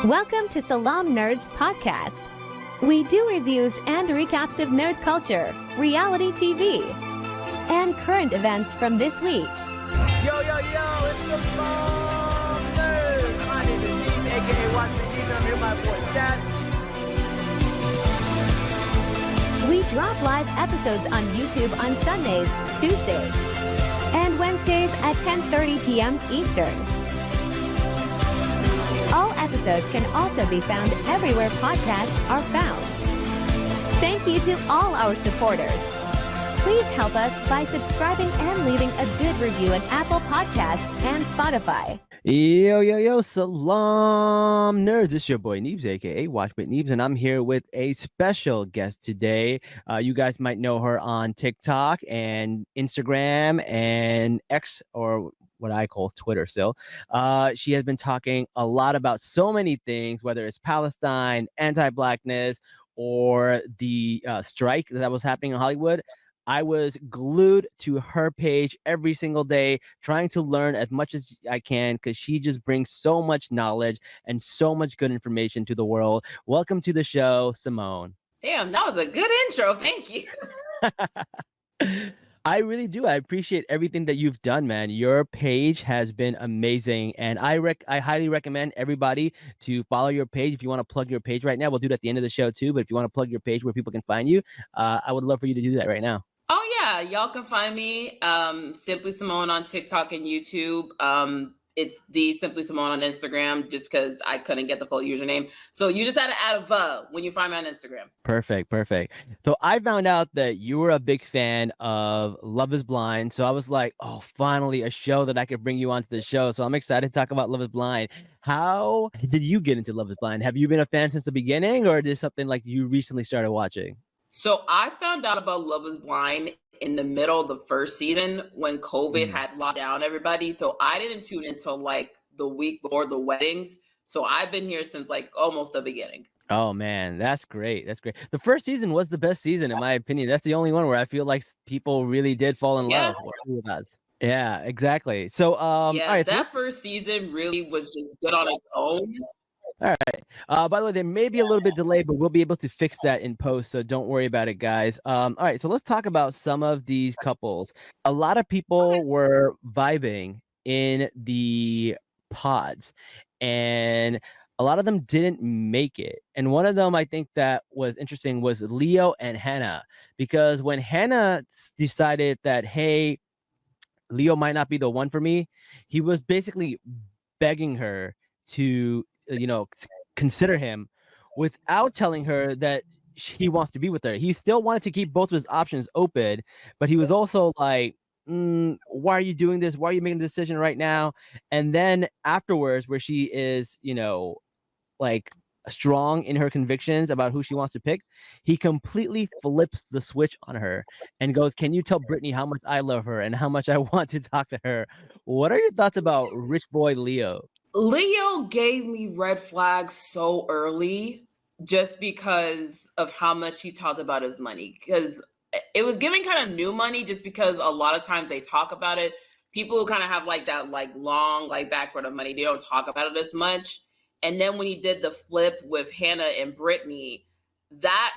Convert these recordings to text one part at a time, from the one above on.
Welcome to Salaam Nerds Podcast. We do reviews and recaps of nerd culture, reality TV, and current events from this week. Yo, it's the Salaam Nerds. My name is Dean, aka Watch Me Dean. I'm here with my boy Chad. We drop live episodes on YouTube on Sundays, Tuesdays, and Wednesdays at 10:30 p.m. Eastern. All episodes can also be found everywhere podcasts are found. Thank you to all our supporters. Please help us by subscribing and leaving a good review on Apple Podcasts and Spotify. Yo, Salaam Nerds. It's your boy Neebs, aka Watchbit Neebs, and I'm here with a special guest today. You guys might know her on TikTok and Instagram and X, or what I call Twitter still. She has been talking a lot about so many things, whether it's Palestine, anti-blackness, or the strike that was happening in Hollywood. I was glued to her page every single day, trying to learn as much as I can, because she just brings so much knowledge and so much good information to the world. Welcome to the show, Simone. Damn, that was a good intro. Thank you. I really do. I appreciate everything that you've done, man. Your page has been amazing, and I highly recommend everybody to follow your page. If you want to plug your page right now, we'll do it at the end of the show too. But if you want to plug your page where people can find you, I would love for you to do that right now. Oh yeah, y'all can find me Simply Simone on TikTok and YouTube. It's the Simply Simone on Instagram, just because I couldn't get the full username. So you just had to add a when you find me on Instagram. Perfect. So I found out that you were a big fan of Love is Blind. So I was like, oh, finally a show that I could bring you onto the show. So I'm excited to talk about Love is Blind. How did you get into Love is Blind? Have you been a fan since the beginning, or is this something like you recently started watching? So I found out about Love is Blind in the middle of the first season when COVID had locked down everybody. So I didn't tune in until like the week before the weddings. So I've been here since like almost the beginning. Oh man, that's great. The first season was the best season in my opinion. That's the only one where I feel like people really did fall in love. What are your thoughts? Yeah, exactly. So all right, that first season really was just good on its own. All right. By the way, there may be a little bit delayed, but we'll be able to fix that in post, so don't worry about it, guys. All right, so let's talk about some of these couples. A lot of people were vibing in the pods, and a lot of them didn't make it. And one of them I think that was interesting was Leo and Hannah, because when Hannah decided that, hey, Leo might not be the one for me, he was basically begging her to consider him without telling her that he wants to be with her. He still wanted to keep both of his options open, but he was also like, why are you doing this? Why are you making the decision right now? And then afterwards, where she is, like strong in her convictions about who she wants to pick, he completely flips the switch on her and goes, can you tell Brittany how much I love her and how much I want to talk to her? What are your thoughts about rich boy Leo? Leo gave me red flags so early just because of how much he talked about his money. Because it was giving kind of new money, just because a lot of times they talk about it. People who kind of have like that like long like background of money, they don't talk about it as much. And then when he did the flip with Hannah and Brittany, that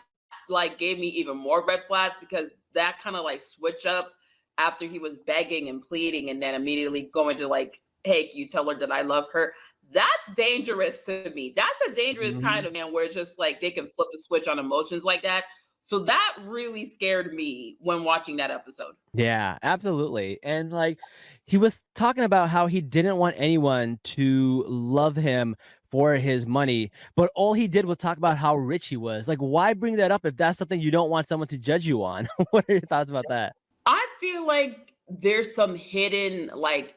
like gave me even more red flags, because that kind of like switch up after he was begging and pleading and then immediately going to like, hey, can you tell her that I love her? That's dangerous to me. That's a dangerous kind of man where it's just like they can flip the switch on emotions like that. So that really scared me when watching that episode. Yeah, absolutely. And like he was talking about how he didn't want anyone to love him for his money, but all he did was talk about how rich he was. Like, why bring that up if that's something you don't want someone to judge you on? What are your thoughts about that? I feel like there's some hidden like,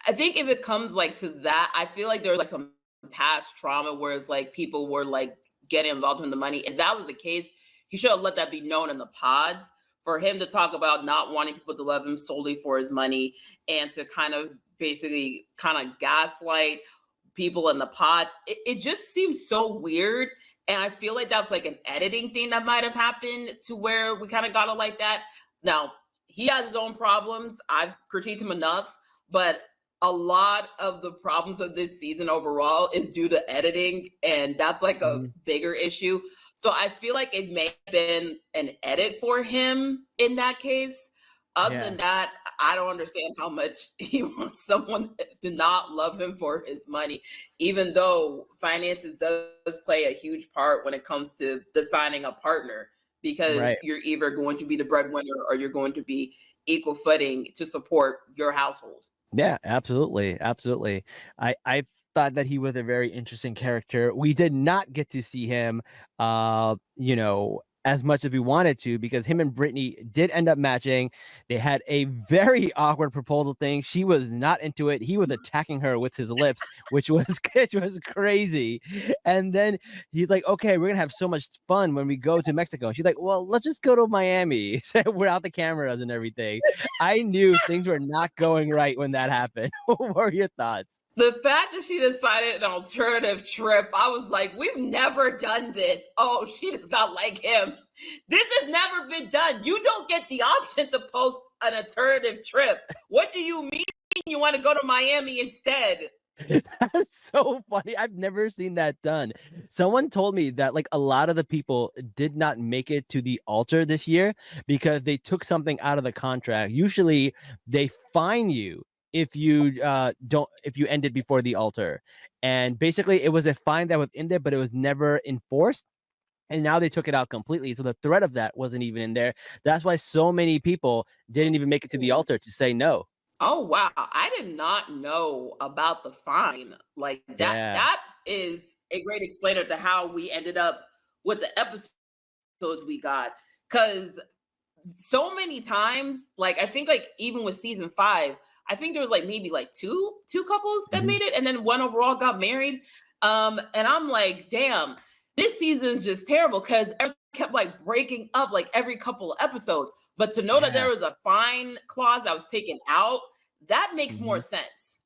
I think if it comes like to that, I feel like there's like some past trauma where it's like people were like getting involved in the money. If that was the case, he should have let that be known in the pods. For him to talk about not wanting people to love him solely for his money and to kind of basically kind of gaslight people in the pods, it just seems so weird. And I feel like that's like an editing thing that might have happened to where we kind of got it like that. Now, he has his own problems. I've critiqued him enough, but a lot of the problems of this season overall is due to editing, and that's like a bigger issue. So I feel like it may have been an edit for him in that case. Other than that, I don't understand how much he wants someone to not love him for his money, even though finances does play a huge part when it comes to deciding a partner, because you're either going to be the breadwinner or you're going to be equal footing to support your household. Yeah, absolutely, absolutely. I thought that he was a very interesting character. We did not get to see him, you know, as much as we wanted to, because him and Brittany did end up matching. They had a very awkward proposal thing. She was not into it. He was attacking her with his lips, which was which was crazy. And then he's like, "Okay, we're gonna have so much fun when we go to Mexico." And she's like, "Well, let's just go to Miami without the cameras and everything." I knew things were not going right when that happened. What were your thoughts? The fact that she decided an alternative trip, I was like, we've never done this. Oh, she does not like him. This has never been done. You don't get the option to post an alternative trip. What do you mean you want to go to Miami instead? That's so funny. I've never seen that done. Someone told me that like a lot of the people did not make it to the altar this year because they took something out of the contract. Usually they fine you if you if you ended before the altar. And basically it was a fine that was in there, but it was never enforced. And now they took it out completely. So the threat of that wasn't even in there. That's why so many people didn't even make it to the altar to say no. Oh wow, I did not know about the fine. Like that is a great explainer to how we ended up with the episodes we got. Cause so many times, like I think like even with season 5, I think there was like maybe like two couples that made it, and then one overall got married. And I'm like, damn, this season is just terrible because everyone kept like breaking up like every couple of episodes. But to know that there was a fine clause that was taken out, that makes more sense.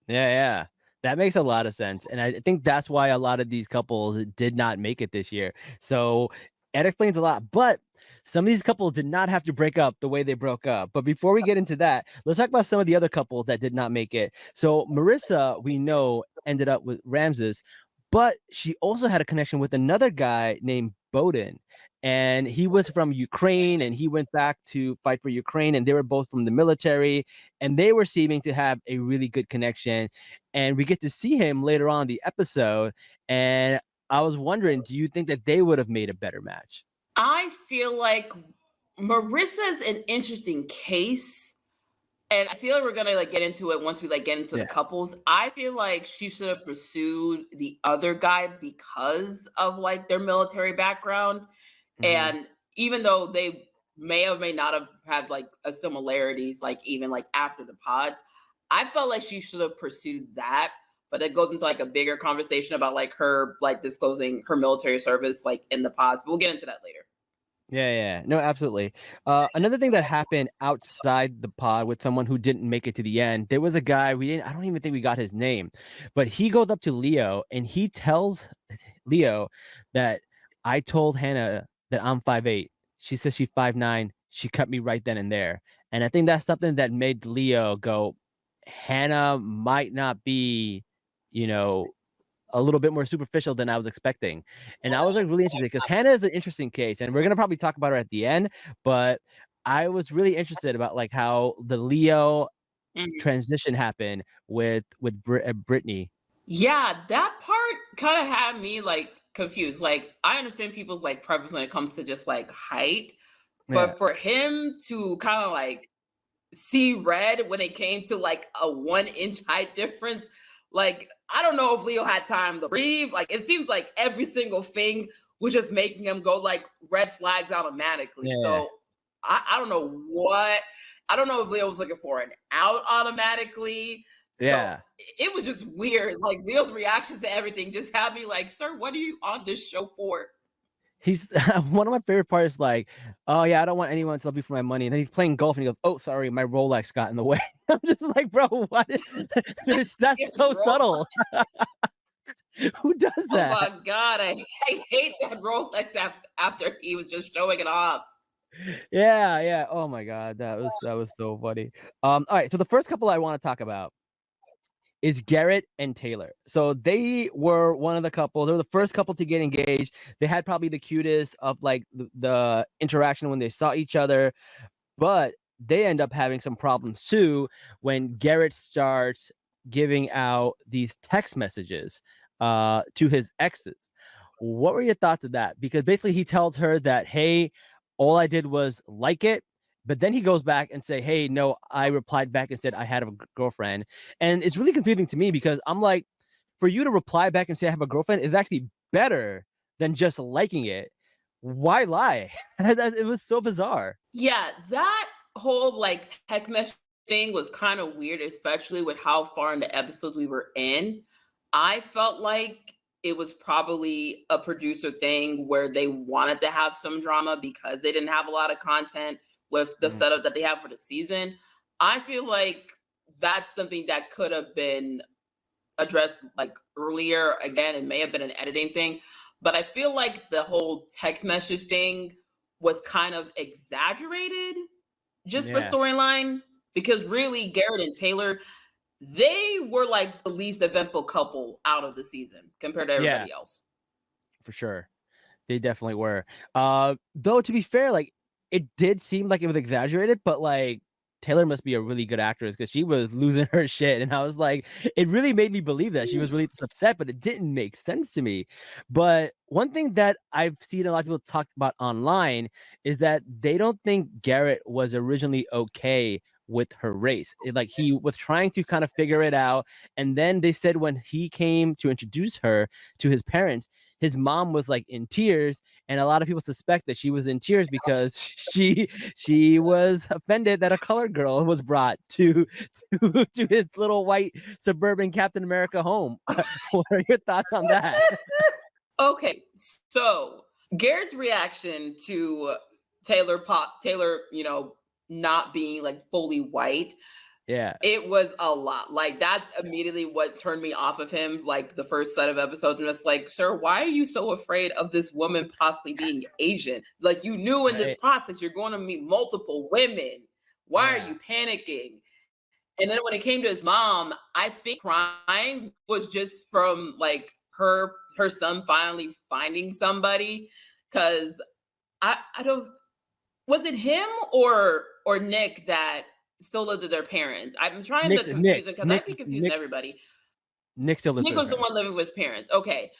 Yeah. That makes a lot of sense. And I think that's why a lot of these couples did not make it this year. So that explains a lot. But some of these couples did not have to break up the way they broke up. But before we get into that, let's talk about some of the other couples that did not make it. So Marissa, we know, ended up with Ramses, but she also had a connection with another guy named Bowden. And he was from Ukraine, and he went back to fight for Ukraine, and they were both from the military, and they were seeming to have a really good connection. And we get to see him later on in the episode, and I was wondering, do you think that they would have made a better match? I feel like Marissa's an interesting case, and I feel like we're gonna like get into it once we like get into the couples. I feel like she should have pursued the other guy because of like their military background. And even though they may or may not have had like a similarities, like even like after the pods, I felt like she should have pursued that. But it goes into like a bigger conversation about like her like disclosing her military service like in the pods. But we'll get into that later. Yeah. No, absolutely. Another thing that happened outside the pod with someone who didn't make it to the end, there was a guy I don't even think we got his name, but he goes up to Leo and he tells Leo that I told Hannah that I'm 5'8". She says she's 5'9". She cut me right then and there. And I think that's something that made Leo go, Hannah might not be, you know, a little bit more superficial than I was expecting. And I was like really interested because Hannah is an interesting case, and we're gonna probably talk about her at the end, but I was really interested about like how the Leo transition happened with Brittany. Yeah, that part kind of had me like confused. Like I understand people's like preference when it comes to just like height, but for him to kind of like see red when it came to like a 1-inch height difference, like I don't know if Leo had time to breathe. Like it seems like every single thing was just making him go like red flags automatically. So I don't know what, I don't know if Leo was looking for an out automatically. So it was just weird. Like Leo's reaction to everything just had me like, sir, what are you on this show for? He's one of my favorite parts, like, oh yeah, I don't want anyone to love me for my money. And then he's playing golf and he goes, oh, sorry, my Rolex got in the way. I'm just like, bro, what is that's so subtle. Who does that? Oh my God, I hate that Rolex after he was just showing it off. Yeah. Oh my God, that was so funny. All right, so the first couple I want to talk about is Garrett and Taylor. So they were one of the couple. They were the first couple to get engaged. They had probably the cutest of like the interaction when they saw each other, but they end up having some problems too when Garrett starts giving out these text messages to his exes. What were your thoughts of that? Because basically he tells her that, hey, all I did was like it. But then he goes back and say, hey, no, I replied back and said I had a girlfriend. And it's really confusing to me because I'm like, for you to reply back and say I have a girlfriend is actually better than just liking it. Why lie? It was so bizarre. Yeah, that whole like text message thing was kind of weird, especially with how far in the episodes we were in. I felt like it was probably a producer thing where they wanted to have some drama because they didn't have a lot of content with the setup that they have for the season. I feel like that's something that could have been addressed like earlier. Again, it may have been an editing thing, but I feel like the whole text message thing was kind of exaggerated just for storyline, because really Garrett and Taylor, they were like the least eventful couple out of the season compared to everybody else. For sure. They definitely were. Though to be fair, like it did seem like it was exaggerated, but like Taylor must be a really good actress because she was losing her shit. And I was like, it really made me believe that she was really upset, but it didn't make sense to me. But one thing that I've seen a lot of people talk about online is that they don't think Garrett was originally okay with her race. Like he was trying to kind of figure it out. And then they said when he came to introduce her to his parents, his mom was like in tears, and a lot of people suspect that she was in tears because she was offended that a colored girl was brought to his little white suburban Captain America home. What are your thoughts on that? Okay, so Garrett's reaction to Taylor, not being like fully white, it was a lot. Like that's immediately what turned me off of him. Like the first set of episodes, and it's like, sir, why are you so afraid of this woman possibly being Asian? Like you knew in this process you're going to meet multiple women. Why are you panicking? And then when it came to his mom, I think crying was just from like her son finally finding somebody. Because I don't, was it him or Nick that still lived with their parents? I'm trying to confuse it because I think confusing everybody. Nick still lived with Nick was the one living with his parents. Okay.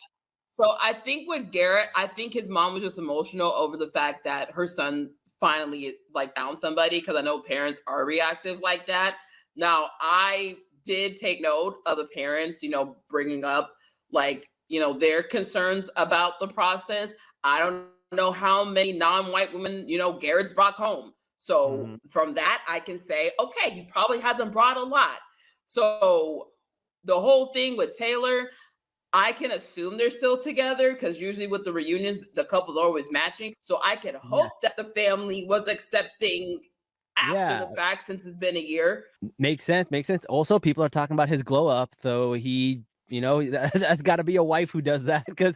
So I think with Garrett, I think his mom was just emotional over the fact that her son finally like found somebody, because I know parents are reactive like that. Now, I did take note of the parents, bringing up like, their concerns about the process. I don't know how many non-white women, Garrett's brought home. So from that, I can say, okay, he probably hasn't brought a lot. So the whole thing with Taylor, I can assume they're still together because usually with the reunions, the couples are always matching. So I can hope that the family was accepting after the fact, since it's been a year. Makes sense. Also, people are talking about his glow up. So he, that's got to be a wife who does that, because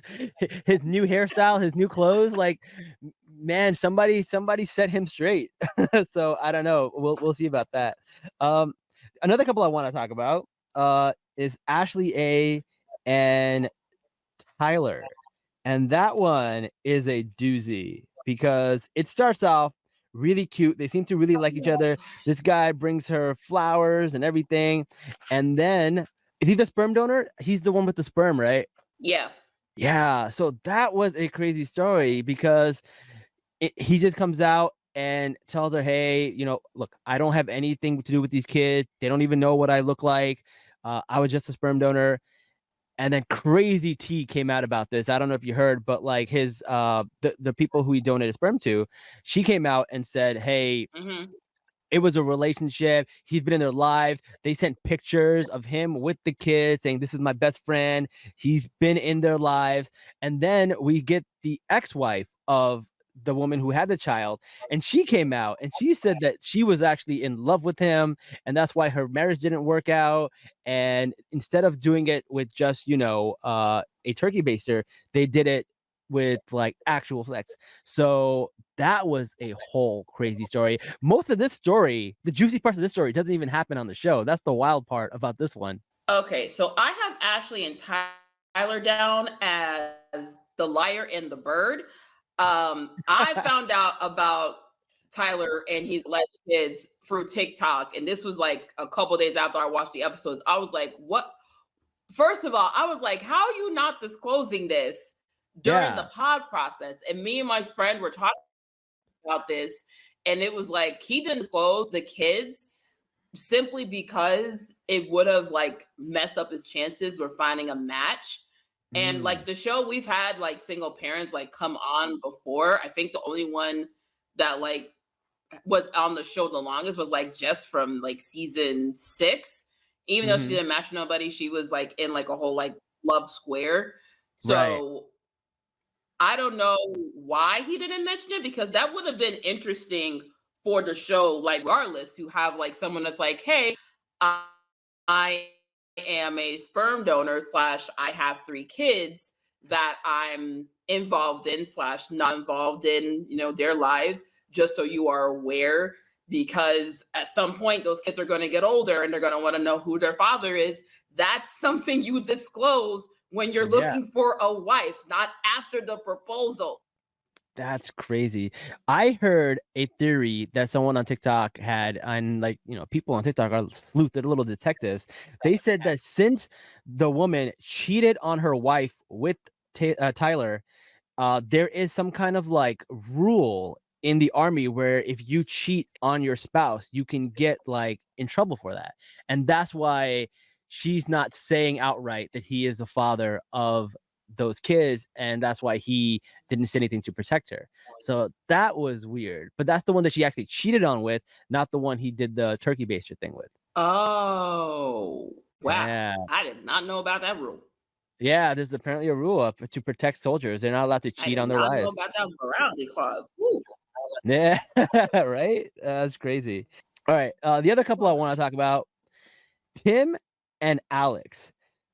his new hairstyle, his new clothes, like, man, somebody set him straight. So I don't know. We'll see about that. Another couple I want to talk about is Ashley A and Tyler. And that one is a doozy because it starts off really cute. They seem to really like each other. This guy brings her flowers and everything. And then, is he the sperm donor? He's the one with the sperm, right? Yeah. So that was a crazy story because he just comes out and tells her, hey, look, I don't have anything to do with these kids. They don't even know what I look like. I was just a sperm donor. And then crazy tea came out about this. I don't know if you heard, but like his the people who he donated sperm to, she came out and said, hey, it was a relationship. He's been in their lives. They sent pictures of him with the kids saying, this is my best friend. He's been in their lives. And then we get the ex-wife of the woman who had the child, and she came out and she said that she was actually in love with him, and that's why her marriage didn't work out. And instead of doing it with just a turkey baster, they did it with like actual sex. So that was a whole crazy story. Most of this story, the juicy parts of this story, doesn't even happen on the show. That's the wild part about this one. Okay, so I have Ashley and Tyler down as the liar and the bird. I found out about Tyler and his alleged kids through TikTok, and this was like a couple days after I watched the episodes. I was like, "What?" First of all, I was like, "How are you not disclosing this during the Yeah. pod process?" And me and my friend were talking about this, and it was like he didn't disclose the kids simply because it would have like messed up his chances with finding a match. And Mm. like the show, we've had like single parents like come on before. I think the only one that like was on the show the longest was like Jess from like season 6. Even though she Mhm. didn't match nobody, she was like in like a whole like love square. Right. So I don't know why he didn't mention it, because that would have been interesting for the show, like regardless, to have like someone that's like, hey, I, I am a sperm donor slash I have 3 kids that I'm involved in slash not involved in, their lives, just so you are aware, because at some point those kids are going to get older and they're going to want to know who their father is. That's something you disclose when you're Yeah. looking for a wife, not after the proposal. That's crazy. I heard a theory that someone on TikTok had, and like, people on TikTok are sleuth, they're little detectives. They said that since the woman cheated on her wife with Tyler, there is some kind of like rule in the army where if you cheat on your spouse, you can get like in trouble for that. And that's why she's not saying outright that he is the father of those kids. And that's why he didn't say anything to protect her. So that was weird. But that's the one that she actually cheated on with, not the one he did the turkey baster thing with. Oh, wow. Yeah. I did not know about that rule. Yeah, there's apparently a rule up to protect soldiers. They're not allowed to I cheat did on their not know wives. about that morality clause. Woo. Yeah, right? That's crazy. All right, the other couple I wanna talk about, Tim and Alex.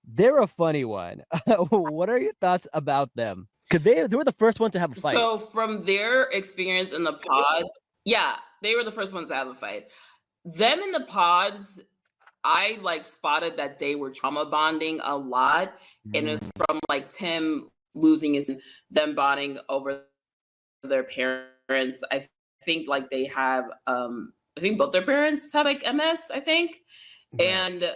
They're a funny one. What are your thoughts about them? 'Cause they were the first one to have a fight. So from their experience in the pod, yeah, they were the first ones to have a fight. Them in the pods, I like spotted that they were trauma bonding a lot, and it's Mm, from like Tim losing his, them bonding over their parents. I think like they have I think both their parents have like MS, I think. right. And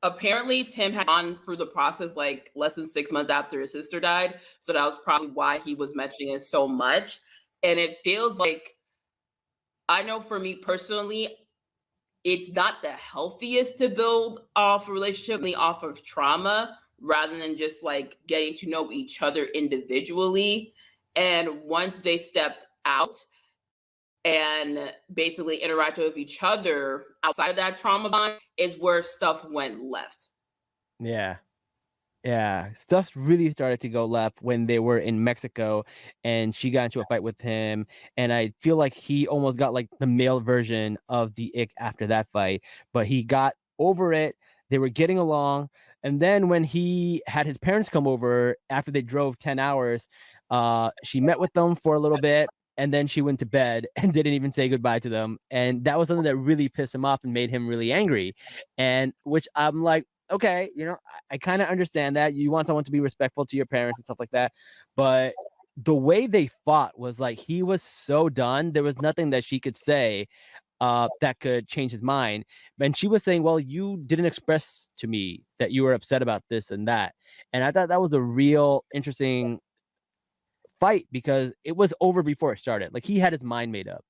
apparently Tim had gone through the process like less than 6 months after his sister died. So that was probably why he was mentioning it so much. And it feels like, I know for me personally, it's not the healthiest to build off a relationship off of trauma rather than just like getting to know each other individually. And once they stepped out and basically interacted with each other outside of that trauma bond is where stuff went left. Yeah. Yeah, stuff really started to go left when they were in Mexico, and she got into a fight with him, and I feel like he almost got, like, the male version of the ick after that fight, but he got over it, they were getting along, and then when he had his parents come over after they drove 10 hours, she met with them for a little bit, and then she went to bed and didn't even say goodbye to them, and that was something that really pissed him off and made him really angry, and which I'm like, okay, I kind of understand that you want someone to be respectful to your parents and stuff like that, but the way they fought was like he was so done. There was nothing that she could say that could change his mind. And she was saying, "Well, you didn't express to me that you were upset about this and that." And I thought that was a real interesting fight because it was over before it started. Like he had his mind made up.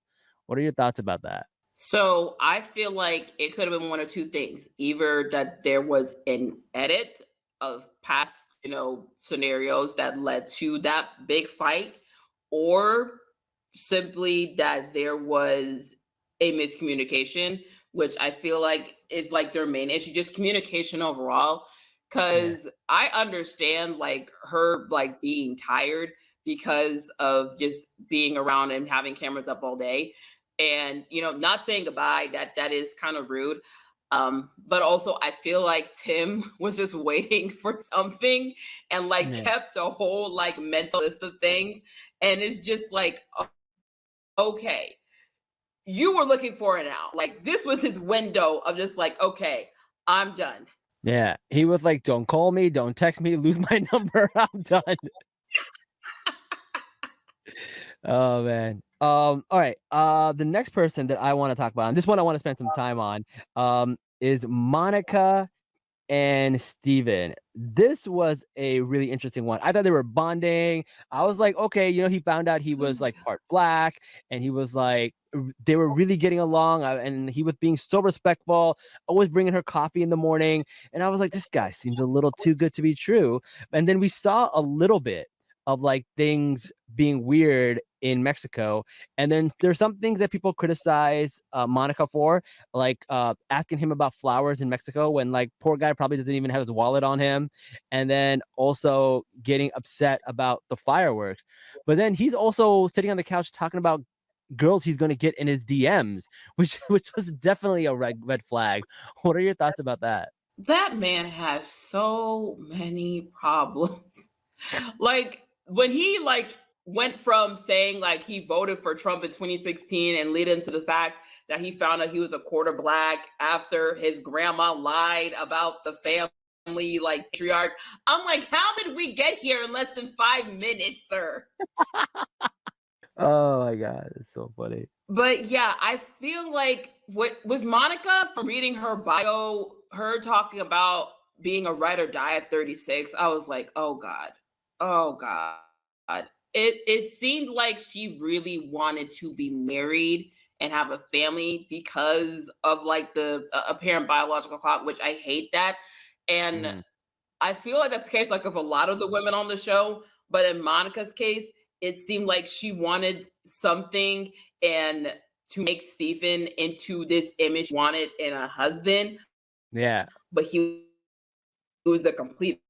What are your thoughts about that? So I feel like it could have been one of two things. Either that there was an edit of past, scenarios that led to that big fight, or simply that there was a miscommunication, which I feel like is like their main issue, just communication overall. Yeah. Cause I understand like her like being tired because of just being around and having cameras up all day, and not saying goodbye, that is kind of rude. But also I feel like Tim was just waiting for something and like Yeah. kept a whole like mental list of things, and it's just like, okay, you were looking for it out. Like this was his window of just like, okay, I'm done. Yeah, he was like, "Don't call me, don't text me, lose my number, I'm done." Oh man. All right. The next person that I want to talk about, and this one I want to spend some time on, is Monica and Steven. This was a really interesting one. I thought they were bonding. I was like, okay, he found out he was like part black, and he was like, they were really getting along, and he was being so respectful, always bringing her coffee in the morning. And I was like, this guy seems a little too good to be true. And then we saw a little bit of like things being weird in Mexico. And then there's some things that people criticize Monica for, like asking him about flowers in Mexico when like poor guy probably doesn't even have his wallet on him, and then also getting upset about the fireworks. But then he's also sitting on the couch talking about girls he's going to get in his DMs, which was definitely a red flag. What are your thoughts about that? That man has so many problems. Like when he went from saying like he voted for Trump in 2016 and lead into the fact that he found out he was a quarter black after his grandma lied about the family like patriarch. I'm like, how did we get here in less than 5 minutes, sir? Oh my god, it's so funny. But yeah, I feel like with Monica, from reading her bio, her talking about being a ride or die at 36, I was like, oh God. Oh God. It seemed like she really wanted to be married and have a family because of like the apparent biological clock, which I hate that. And I feel like that's the case like of a lot of the women on the show, but in Monica's case, it seemed like she wanted something and to make Stephen into this image she wanted in a husband. Yeah. But he was the complete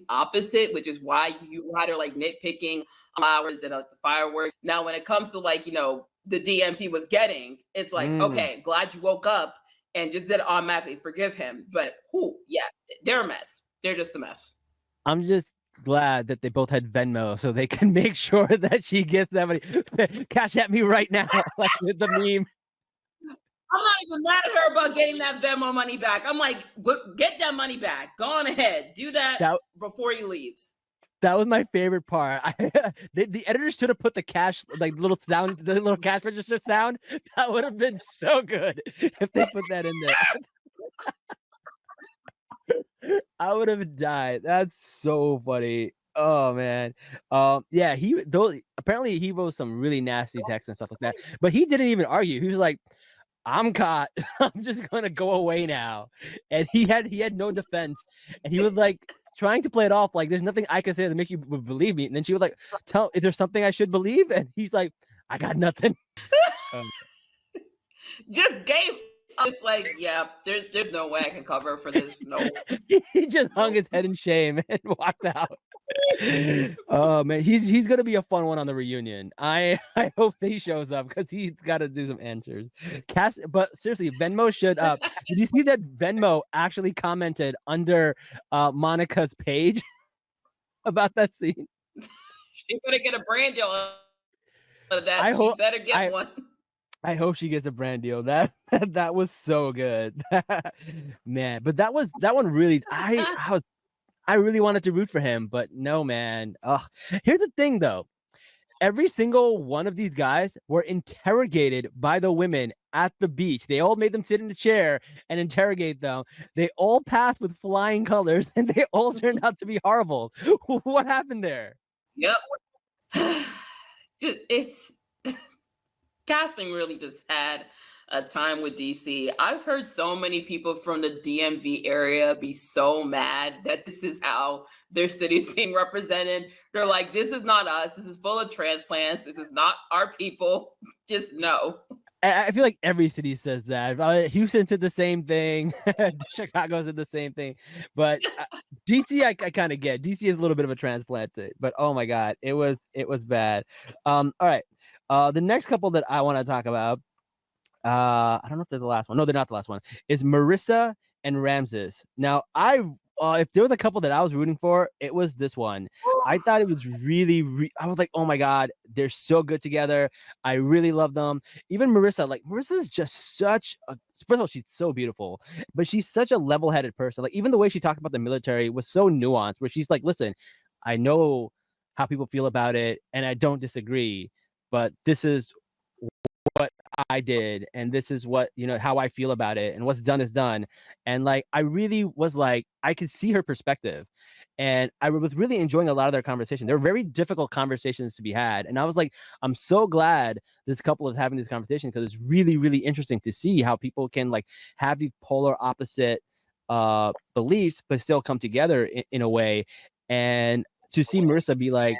opposite, which is why you had her like nitpicking flowers and the fireworks. Now, when it comes to like, the DMs he was getting, it's like, okay, glad you woke up and just didn't automatically forgive him. But yeah, they're a mess. They're just a mess. I'm just glad that they both had Venmo so they can make sure that she gets that money. Cash at me right now, like with the meme. I'm not even mad at her about getting that Venmo money back. I'm like, get that money back. Go on ahead. Do that before he leaves. That was my favorite part. The editors should have put the cash, like the little cash register sound. That would have been so good if they put that in there. I would have died. That's so funny. Oh man. Yeah, apparently he wrote some really nasty texts and stuff like that. But he didn't even argue. He was like, I'm caught. I'm just gonna go away now. And he had no defense. And he was like trying to play it off like there's nothing I can say to make you believe me. And then she was like, is there something I should believe? And he's like, I got nothing. Just gave us like, yeah, there's no way I can cover for this. No. He just hung his head in shame and walked out. Oh man, he's gonna be a fun one on the reunion. I hope he shows up because he's got to do some answers. But seriously, Venmo should. Did you see that Venmo actually commented under Monica's page about that scene? She better get a brand deal out of that. She better get one. I hope she gets a brand deal. That was so good, man. But that one really. I really wanted to root for him, but no, man. Ugh. Here's the thing, though. Every single one of these guys were interrogated by the women at the beach. They all made them sit in a chair and interrogate them. They all passed with flying colors, and they all turned out to be horrible. What happened there? Yep. It's casting really just had a time with DC. I've heard so many people from the DMV area be so mad that this is how their city's being represented. They're like, this is not us. This is full of transplants. This is not our people. Just no. I feel like every city says that. Houston said the same thing. Chicago said the same thing. But DC, I kind of get. DC is a little bit of a transplant. But oh my God, it was bad. All right. The next couple that I want to talk about, I don't know if they're the last one. No, they're not the last one. Is Marissa and Ramses. Now, I if there was a couple that I was rooting for, it was this one. I thought it was really, I was like, oh my God, they're so good together. I really love them. Even Marissa, like Marissa is just such a, first of all, she's so beautiful, but she's such a level-headed person. Like even the way she talked about the military was so nuanced, where she's like, listen, I know how people feel about it, and I don't disagree, but this is what I did, and this is what, how I feel about it, and what's done is done. And like I really was like, I could see her perspective, and I was really enjoying a lot of their conversation. They're very difficult conversations to be had, and I was like, I'm so glad this couple is having this conversation, because it's really, really interesting to see how people can like have these polar opposite beliefs but still come together in a way. And to see Marissa be like,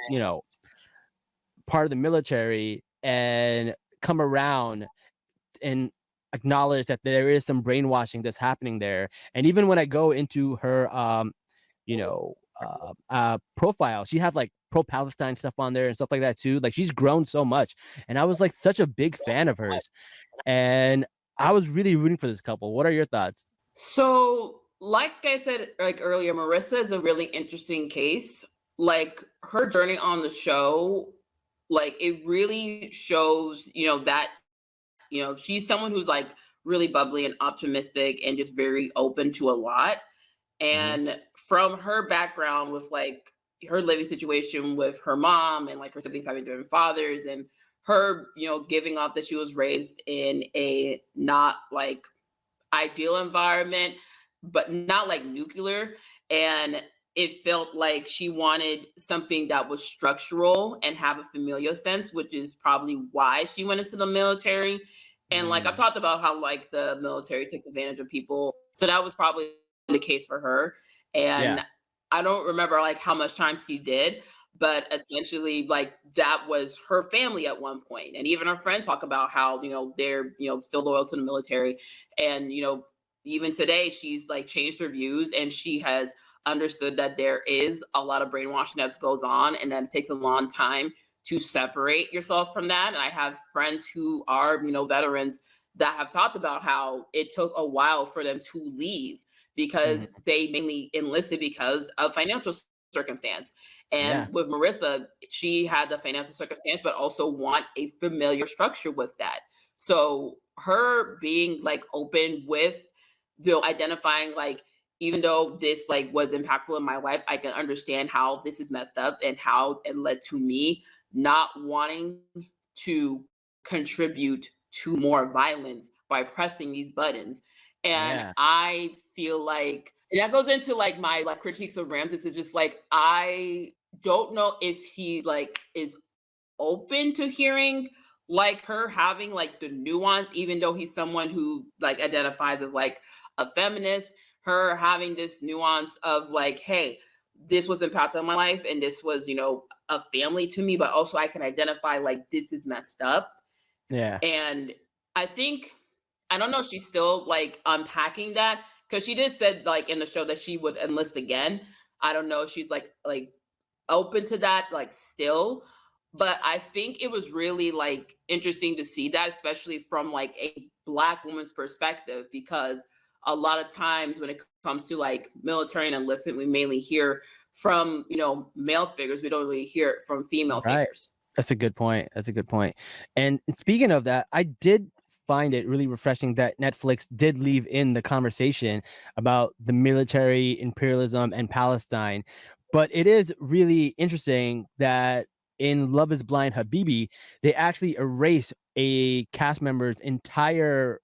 part of the military and come around and acknowledge that there is some brainwashing that's happening there. And even when I go into her profile, she had like pro-Palestine stuff on there and stuff like that too. Like she's grown so much, and I was like such a big fan of hers, and I was really rooting for this couple. What are your thoughts? So, like I said like earlier, Marissa is a really interesting case. Like her journey on the show, like it really shows, that she's someone who's like really bubbly and optimistic and just very open to a lot. And from her background with like her living situation with her mom and like her siblings having different fathers, and her, giving off that she was raised in a not like ideal environment, but not like nuclear. And it felt like she wanted something that was structural and have a familial sense, which is probably why she went into the military. And like I've talked about how like the military takes advantage of people. So that was probably the case for her. And Yeah. I don't remember like how much time she did, but essentially like that was her family at one point. And even her friends talk about how, they're, still loyal to the military. And, even today she's like changed her views, and she has understood that there is a lot of brainwashing that goes on, and that it takes a long time to separate yourself from that. And I have friends who are, veterans that have talked about how it took a while for them to leave because they mainly enlisted because of financial circumstance. And with Marissa, she had the financial circumstance, but also want a familiar structure with that. So her being like open with identifying like, even though this like was impactful in my life, I can understand how this is messed up and how it led to me not wanting to contribute to more violence by pressing these buttons. And I feel like, and that goes into like my like critiques of Ramses, is just like I don't know if he like is open to hearing like her having like the nuance, even though he's someone who like identifies as like a feminist, her having this nuance of like, hey, this was impactful in my life, and this was, a family to me, but also I can identify like this is messed up. Yeah. And I think, I don't know if she's still like unpacking that, because she did said like in the show that she would enlist again. I don't know if she's like open to that like still, but I think it was really like interesting to see that, especially from like a Black woman's perspective, because a lot of times when it comes to like military and enlistment, we mainly hear from, male figures. We don't really hear it from female figures. That's a good point. That's a good point. And speaking of that, I did find it really refreshing that Netflix did leave in the conversation about the military, imperialism, and Palestine. But it is really interesting that in Love is Blind Habibi, they actually erase a cast member's entire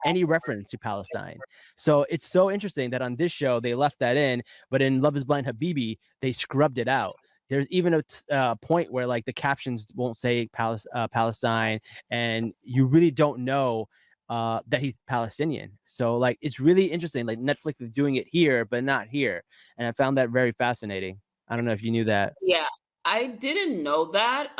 any reference to Palestine. So it's so interesting that on this show they left that in, but in Love is Blind Habibi, they scrubbed it out. There's even a point where like the captions won't say Palestine, and you really don't know that he's Palestinian. So like it's really interesting. Like Netflix is doing it here, but not here, and I found that very fascinating. I don't know if you knew that. Yeah, I didn't know that.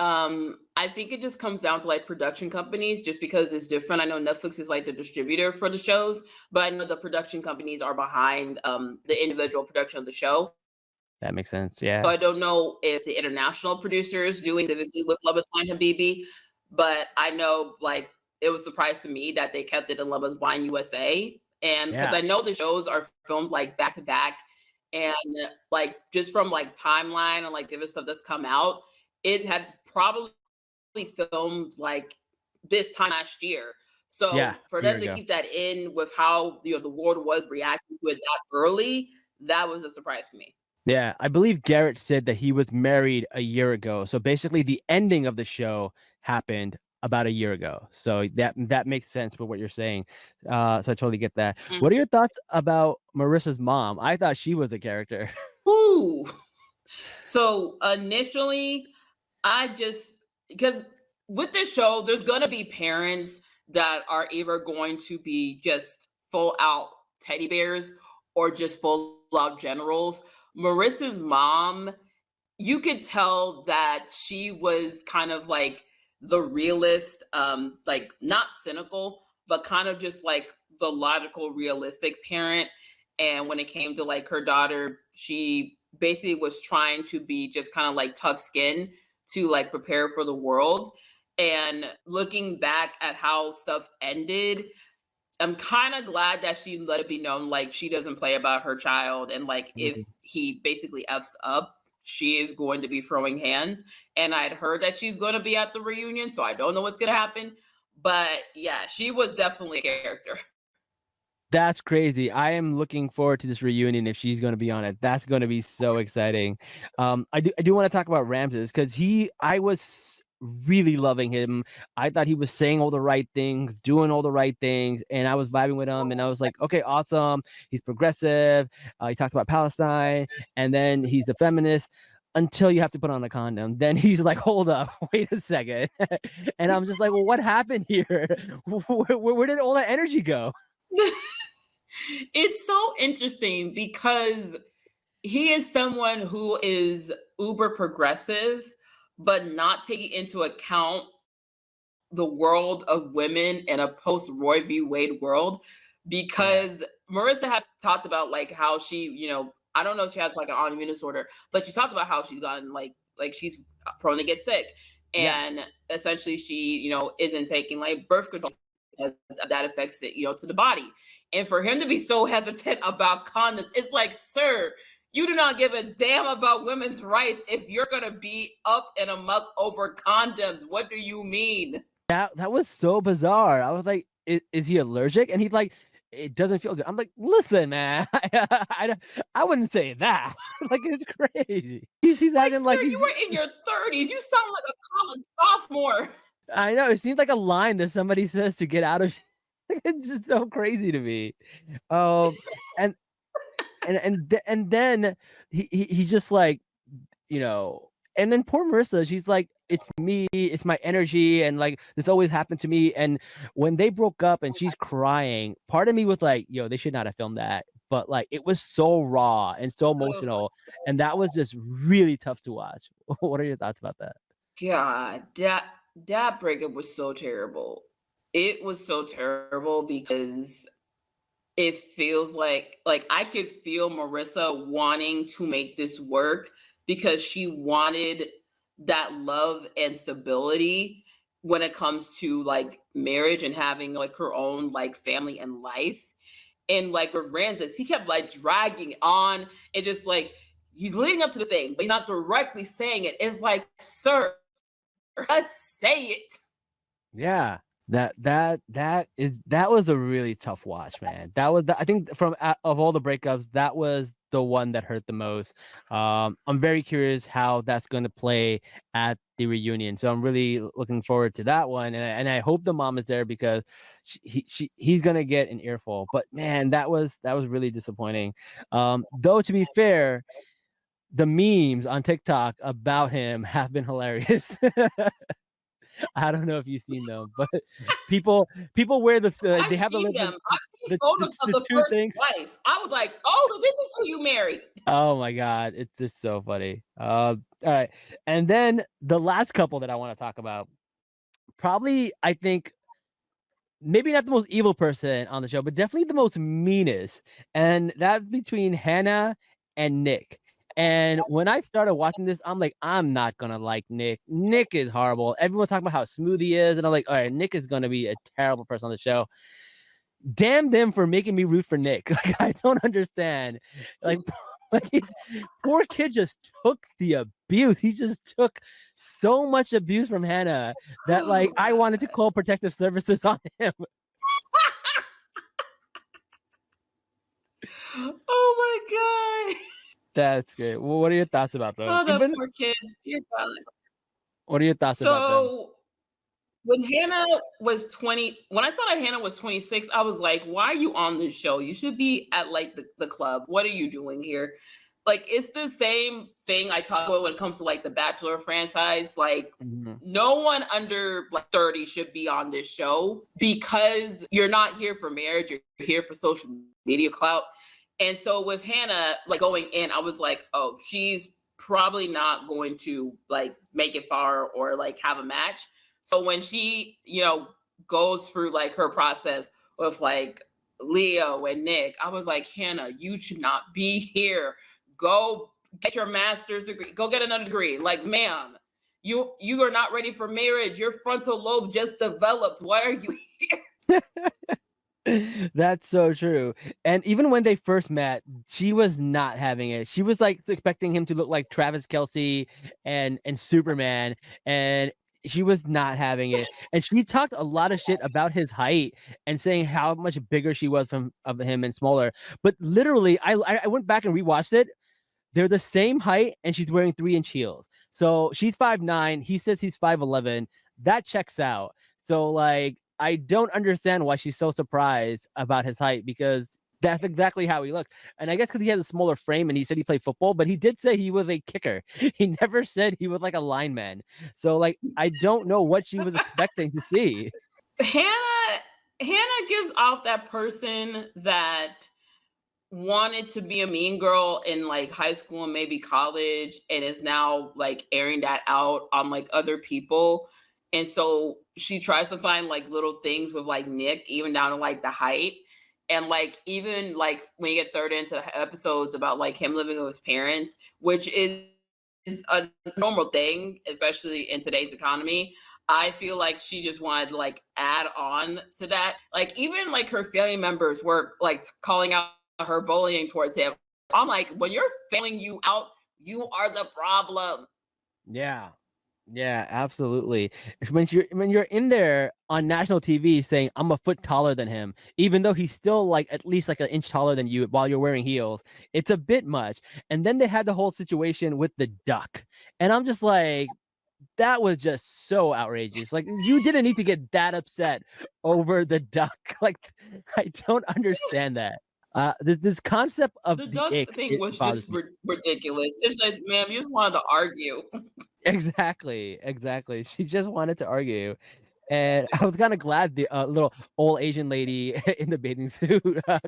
I think it just comes down to like production companies, just because it's different. I know Netflix is like the distributor for the shows, but I know the production companies are behind the individual production of the show. That makes sense. Yeah. So I don't know if the international producers doing specifically with Love is Blind Habibi, but I know like it was a surprise to me that they kept it in Love is Blind USA. And because I know the shows are filmed like back to back, And like just from like timeline and like the other stuff that's come out, it had probably filmed like this time last year. Yeah, So for a year them to ago. keep that in with how the world was reacting to it that early, that was a surprise to me. Yeah, I believe Garrett said that he was married a year ago. So basically, the ending of the show happened about a year ago. So that makes sense for what you're saying. So I totally get that. What are your thoughts about Marissa's mom? I thought she was a character. Ooh. So initially, I just because with this show, there's gonna be parents that are either going to be just full out teddy bears or just full out generals. Marissa's mom, you could tell that she was kind of like the realist, like not cynical, but kind of just like the logical, realistic parent. And when it came to like her daughter, she basically was trying to be just kind of like tough skin to like prepare for the world. And looking back at how stuff ended, I'm kind of glad that she let it be known like she doesn't play about her child, and like if Mhm. he basically f's up, she is going to be throwing hands. And I'd heard that she's going to be at the reunion, so I don't know what's going to happen. But yeah, she was definitely a character. That's crazy. I am looking forward to this reunion if she's gonna be on it. That's gonna be so exciting. I do wanna talk about Ramses because I was really loving him. I thought he was saying all the right things, doing all the right things, and I was vibing with him, and I was like, "Okay, awesome. He's progressive. He talks about Palestine, and then he's a feminist." Until you have to put on a condom. Then he's like, "Hold up, wait a second." And I'm just like, "Well, what happened here? Where did all that energy go?" It's so interesting because he is someone who is uber progressive, but not taking into account the world of women in a post Roy v. Wade world. Yeah. Because Marissa has talked about like how she, I don't know if she has like an autoimmune disorder, but she talked about how she's gotten like she's prone to get sick. Yeah. And essentially she, isn't taking like birth control because that affects it, to the body. And for him to be so hesitant about condoms, it's like, sir, you do not give a damn about women's rights if you're gonna be up and amok over condoms. What do you mean? That was so bizarre. I was like, Is he allergic?" And he's like, "It doesn't feel good." I'm like, "Listen, man, I wouldn't say that." Like, it's crazy. He's Like, acting sir, like you were in your 30s. You sound like a college sophomore. I know, it seems like a line that somebody says to get out of it's just so crazy to me. Um, and and then he just like, you know, and then poor Marissa, she's like, "It's me, it's my energy, and like this always happened to me." And when they broke up and she's crying, part of me was like, "Yo, they should not have filmed that." But like, it was so raw and so Oh, emotional, and that was just really tough to watch. What are your thoughts about that? God, that breakup was so terrible. It was so terrible because it feels like I could feel Marissa wanting to make this work because she wanted that love and stability when it comes to like marriage and having like her own like family and life. And like with Ramses, he kept like dragging on and just like he's leading up to the thing, but he's not directly saying it. It's like, sir, just say it. Yeah, that was a really tough watch, man. That was I think of all the breakups, that was the one that hurt the most. I'm very curious how that's going to play at the reunion, so I'm really looking forward to that one, and I hope the mom is there because he's gonna get an earful. But man, that was really disappointing. Though to be fair, the memes on TikTok about him have been hilarious. I don't know if you've seen them, but people wear I've they have seen them. I've seen the, photos of the two first things. wife. I was like, oh, so this is who you married. Oh my god, it's just so funny. All right, and then the last couple that I want to talk about, probably I think maybe not the most evil person on the show, but definitely the most meanest, and that's between Hannah and Nick. And when I started watching this, I'm like, I'm not gonna like Nick. Nick is horrible. Everyone talking about how smooth he is, and I'm like, all right, Nick is gonna be a terrible person on the show. Damn them for making me root for Nick. Like, I don't understand. Like, Like, poor kid just took the abuse. He just took so much abuse from Hannah that, like, I wanted to call protective services on him. Oh my god. That's great. Well, what are your thoughts about those? Oh, that Even poor kid. You're fine. what are your thoughts about them? So when Hannah was 20, when I saw that Hannah was 26, I was like, why are you on this show? You should be at like the club. What are you doing here? Like, it's the same thing I talk about when it comes to like the Bachelor franchise. Like, Mhm. no one under like 30 should be on this show because you're not here for marriage, you're here for social media clout. And so with Hannah, like going in, I was like, oh, she's probably not going to like make it far or like have a match. So when she, goes through like her process with like Leo and Nick, I was like, Hannah, you should not be here. Go get your master's degree. Go get another degree. Like, ma'am, you are not ready for marriage. Your frontal lobe just developed. Why are you here? That's so true. And even when they first met, she was not having it. She was like expecting him to look like Travis Kelsey and Superman, and she was not having it. And she talked a lot of shit about his height and saying how much bigger she was of him and smaller. But literally, I went back and rewatched it. They're the same height, and she's wearing 3-inch heels. So she's 5'9". He says he's 5'11". That checks out. So, like, I don't understand why she's so surprised about his height because that's exactly how he looked. And I guess because he has a smaller frame and he said he played football, but he did say he was a kicker. He never said he was like a lineman. So, like, I don't know what she was expecting to see. Hannah gives off that person that wanted to be a mean girl in like high school and maybe college and is now like airing that out on like other people. And so she tries to find like little things with like Nick, even down to like the height. And like even like when you get third into the episodes about like him living with his parents, which is a normal thing, especially in today's economy. I feel like she just wanted to like add on to that. Like even like her family members were like calling out her bullying towards him. I'm like, when you're failing you out, you are the problem. Yeah. Yeah, absolutely. When you're in there on national TV saying I'm a foot taller than him, even though he's still like at least like an inch taller than you while you're wearing heels, it's a bit much. And then they had the whole situation with the duck, and I'm just like, that was just so outrageous. Like you didn't need to get that upset over the duck. Like I don't understand that. This concept of The the duck ick, thing it was bothers just me. ridiculous. It's just, ma'am, you just wanted to argue. Exactly, exactly. She just wanted to argue. And I was kind of glad the little old Asian lady in the bathing suit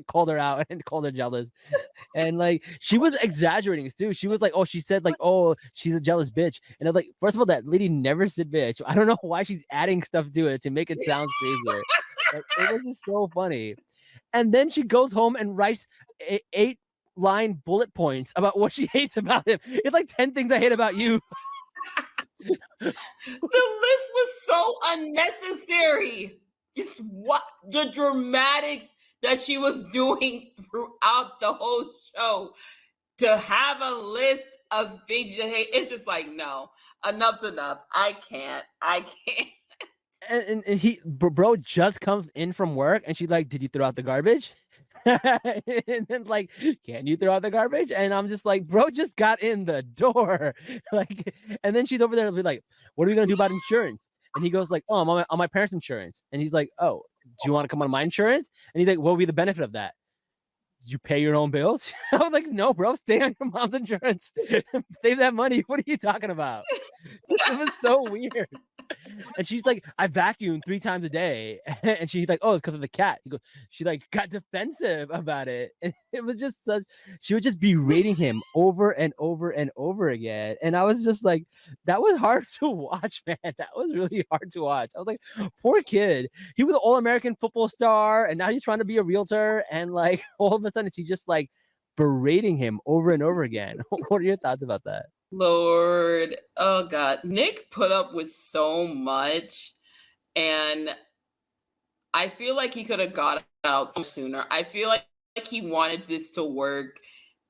called her out and called her jealous. And like she was exaggerating too. She was like, "Oh, she said like, oh, she's a jealous bitch." And I'm like, first of all, that lady never said bitch. I don't know why she's adding stuff to it to make it sound crazier. Like it was just so funny. And then she goes home and writes 8-line bullet points about what she hates about him. It's like 10 things I hate about you. The list was so unnecessary. Just what the dramatics that she was doing throughout the whole show to have a list of things you hate. It's just like, no, enough's enough. I can't. I can't. And bro just comes in from work and she's like, did you throw out the garbage? And then like, can you throw out the garbage? And I'm just like, bro just got in the door. Like, and then she's over there be like, what are we gonna do about insurance? And he goes like, oh, I'm on my parents' insurance. And he's like, oh, do you want to come on my insurance? And he's like, what will be the benefit of that? You pay your own bills? I was like, no, bro, stay on your mom's insurance. Save that money. What are you talking about? It was so weird. And she's like, I vacuum 3 times a day. And she's like, oh, it's because of the cat. She like got defensive about it. And it was just such, she would just berating him over and over and over again. And I was just like, that was hard to watch, man. That was really hard to watch. I was like, poor kid. He was an all-American football star, and now he's trying to be a realtor. And like all of a sudden she's just like berating him over and over again. What are your thoughts about that? Lord, oh God, Nick put up with so much, and I feel like he could have got out sooner. I feel like he wanted this to work,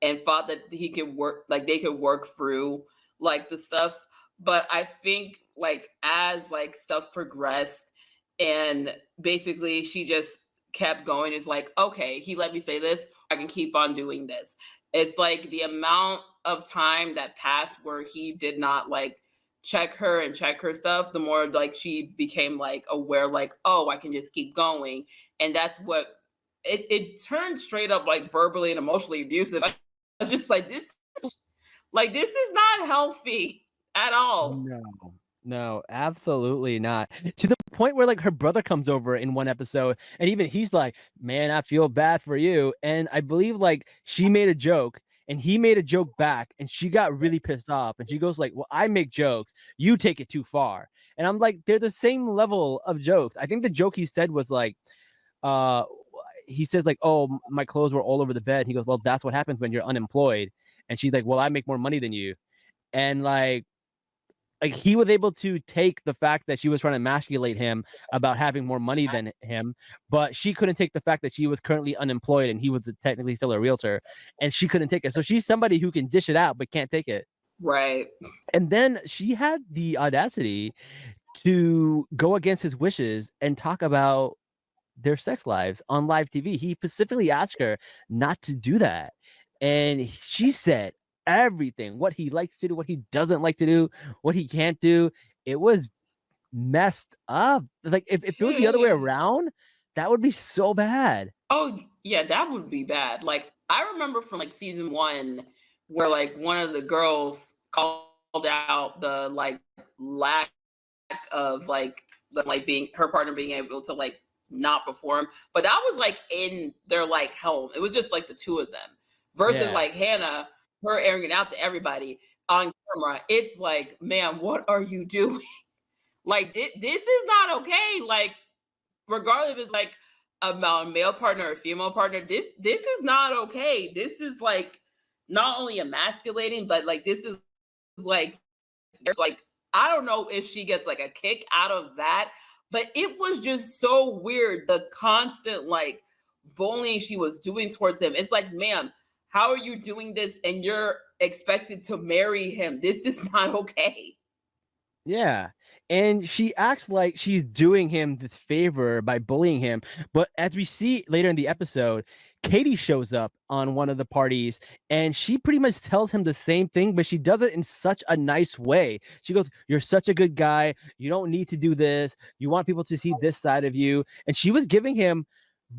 and thought that he could work, like they could work through like the stuff. But I think like as like stuff progressed and basically she just kept going, it's like, okay, he let me say this, I can keep on doing this. It's like the amount of time that passed where he did not like check her and check her stuff, the more like she became like aware, like, oh, I can just keep going. And that's what it turned straight up like verbally and emotionally abusive. I was just like, this is not healthy at all. No, absolutely not. To the point where like her brother comes over in one episode and even he's like, "Man, I feel bad for you." And I believe like she made a joke and he made a joke back and she got really pissed off and she goes like, "Well, I make jokes, you take it too far." And I'm like, they're the same level of jokes. I think the joke he said was like, uh he says like, "Oh, my clothes were all over the bed." He goes, "Well, that's what happens when you're unemployed." And she's like, "Well, I make more money than you." And like he was able to take the fact that she was trying to emasculate him about having more money than him, but she couldn't take the fact that she was currently unemployed and he was technically still a realtor, and she couldn't take it. So she's somebody who can dish it out but can't take it. Right. And then she had the audacity to go against his wishes and talk about their sex lives on live TV. He specifically asked her not to do that. And she said everything, what he likes to do, what he doesn't like to do, what he can't do. It was messed up. Like if it was the other way around, that would be so bad. Oh, yeah, that would be bad. Like I remember from like season 1 where like one of the girls called out the like lack of like being her partner being able to like not perform, but that was like in their like home. It was just like the two of them versus like Hannah, her airing it out to everybody on camera. It's like, man, what are you doing? Like this is not okay. Like regardless if it's like a male partner or a female partner, this is not okay. This is like not only emasculating, but like this is like there's like I don't know if she gets like a kick out of that, but it was just so weird. The constant like bullying she was doing towards him. It's like, ma'am, how are you doing this and you're expected to marry him? This is not okay. Yeah. And she acts like she's doing him this favor by bullying him. But as we see later in the episode, Katie shows up on one of the parties and she pretty much tells him the same thing, but she does it in such a nice way. She goes, "You're such a good guy. You don't need to do this. You want people to see this side of you." And she was giving him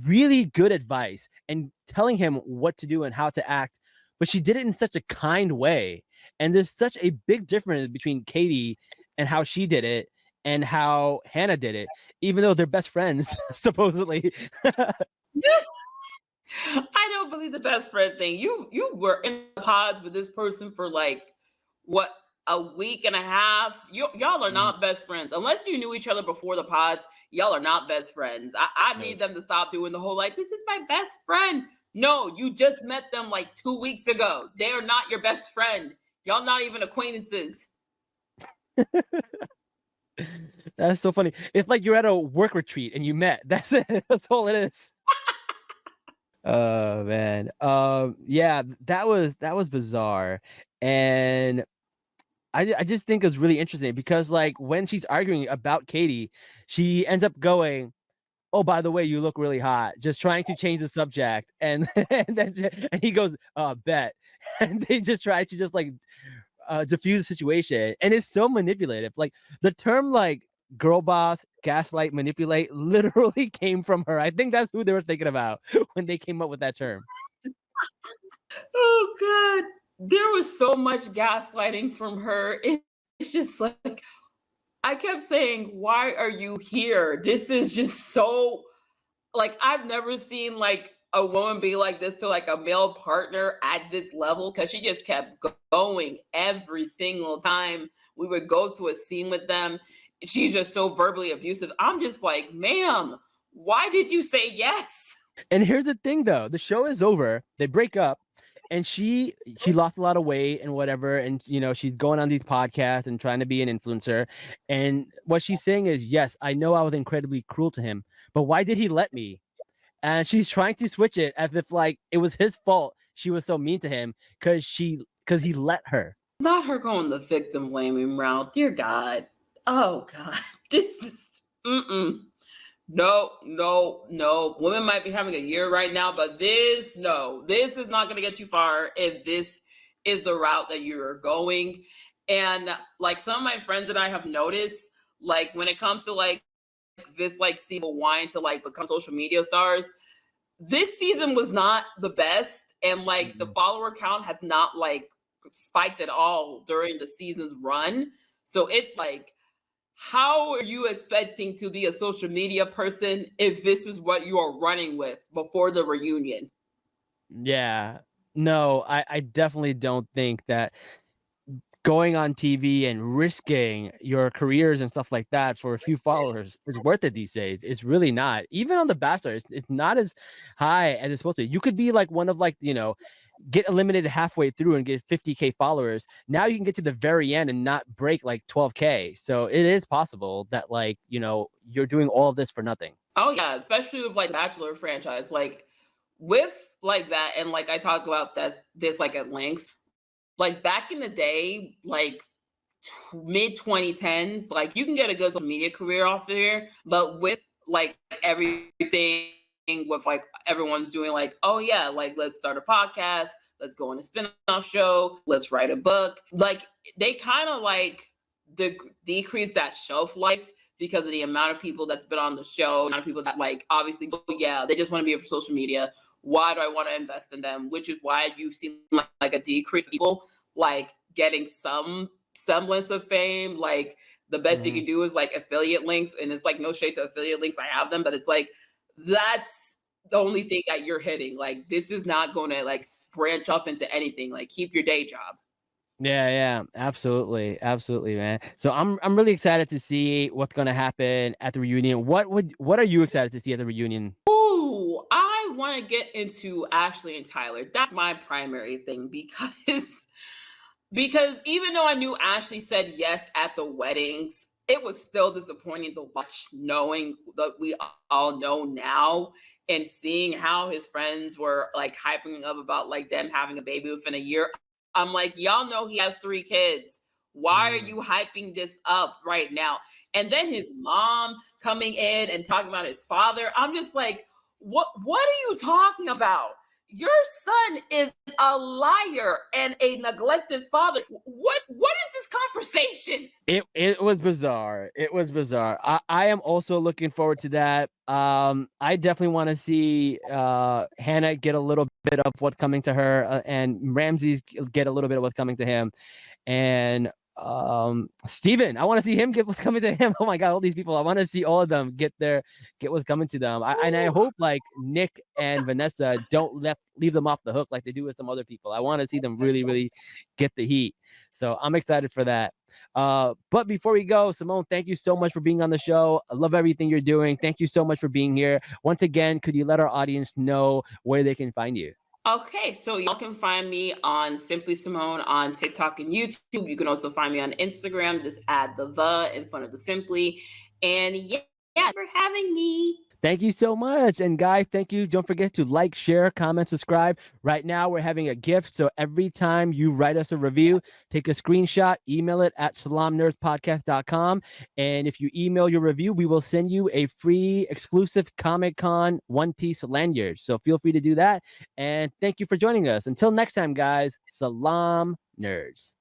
really good advice and telling him what to do and how to act, but she did it in such a kind way. And there's such a big difference between Katie and how she did it and how Hannah did it, even though they're best friends, supposedly. I don't believe the best friend thing. You were in the pods with this person for like what, a week and a half. Y'all are not best friends unless you knew each other before the pods. Y'all are not best friends. I need them to stop doing the whole like, this is my best friend. No, you just met them like 2 weeks ago. They are not your best friend. Y'all not even acquaintances. That's so funny. It's like you're at a work retreat and you met. That's it. That's all it is. Oh man. Yeah, that was bizarre. And I just think it was really interesting because like when she's arguing about Katie, she ends up going, "Oh, by the way, you look really hot," just trying to change the subject. And and he goes, "Bet." And they just try to just like diffuse the situation. And it's so manipulative. Like the term like girl boss, gaslight, manipulate literally came from her. I think that's who they were thinking about when they came up with that term. Oh God. There was so much gaslighting from her. It's just like I kept saying, why are you here? This is just so like I've never seen like a woman be like this to like a male partner at this level, because she just kept going every single time we would go to a scene with them. She's just so verbally abusive. I'm just like, ma'am, why did you say yes? And here's the thing though, the show is over, they break up, and she lost a lot of weight and whatever, and you know she's going on these podcasts and trying to be an influencer, and what she's saying is, yes, I know I was incredibly cruel to him, but why did he let me? And she's trying to switch it as if like it was his fault she was so mean to him because he let her. Not her going the victim blaming route. Dear God. Oh God. This is no. Women might be having a year right now, but this is not going to get you far if this is the route that you're going. And like some of my friends and I have noticed, like when it comes to like this like season wanting to like become social media stars, this season was not the best, and like the follower count has not like spiked at all during the season's run. So it's like, how are you expecting to be a social media person if this is what you are running with before the reunion? Yeah. No, I definitely don't think that going on TV and risking your careers and stuff like that for a few followers is worth it these days. It's really not. Even on The Bachelor, it's not as high as it's supposed to. You could be like one of like, get eliminated halfway through and get 50K followers. Now you can get to the very end and not break like 12K. So it is possible that like, you're doing all of this for nothing. Oh yeah, especially with like Bachelor franchise, like with like that, and like I talk about this like at length. Like back in the day, like mid 2010s, like you can get a good social media career off there, but with like everything, with like everyone's doing like, oh yeah, like let's start a podcast, let's go on a spin-off show, let's write a book. Like they kind of like decrease that shelf life because of the amount of people that's been on the show, amount of people that like obviously, oh yeah, they just want to be for social media. Why do I want to invest in them? Which is why you've seen like a decrease of people like getting some semblance of fame. Like the best you can do is like affiliate links, and it's like no shade to affiliate links. I have them, but it's like that's the only thing that you're hitting. Like this is not going to like branch off into anything. Like keep your day job. Yeah, absolutely, man. So I'm really excited to see what's gonna happen at the reunion. What are you excited to see at the reunion? Ooh, I want to get into Ashley and Tyler. That's my primary thing because even though I knew Ashley said yes at the weddings, it was still disappointing to watch, knowing that we all know now and seeing how his friends were like hyping up about like them having a baby within a year. I'm like, y'all know he has 3 kids. Why are you hyping this up right now? And then his mom coming in and talking about his father. I'm just like, what are you talking about? Your son is a liar and a neglected father. What is this conversation? It was bizarre. It was bizarre. I am also looking forward to that. I definitely want to see Hannah get a little bit of what's coming to her, and Ramsey's get a little bit of what's coming to him, and Steven, I want to see him get what's coming to him. Oh my god, all these people, I want to see all of them get what's coming to them. And I hope like Nick and Vanessa don't leave them off the hook like they do with some other people. I want to see them really get the heat. So I'm excited for that. But before we go, Simone, thank you so much for being on the show. I love everything you're doing. Thank you so much for being here. Once again, could you let our audience know where they can find you? Okay, so y'all can find me on Simply Simone on TikTok and YouTube. You can also find me on Instagram. Just add the in front of the Simply. And yeah, for having me. Thank you so much. And guys, thank you. Don't forget to like, share, comment, subscribe. Right now, we're having a gift. So every time you write us a review, take a screenshot, email it at salamnerdspodcast.com. And if you email your review, we will send you a free exclusive Comic-Con One Piece lanyard. So feel free to do that. And thank you for joining us. Until next time, guys, Salam Nerds.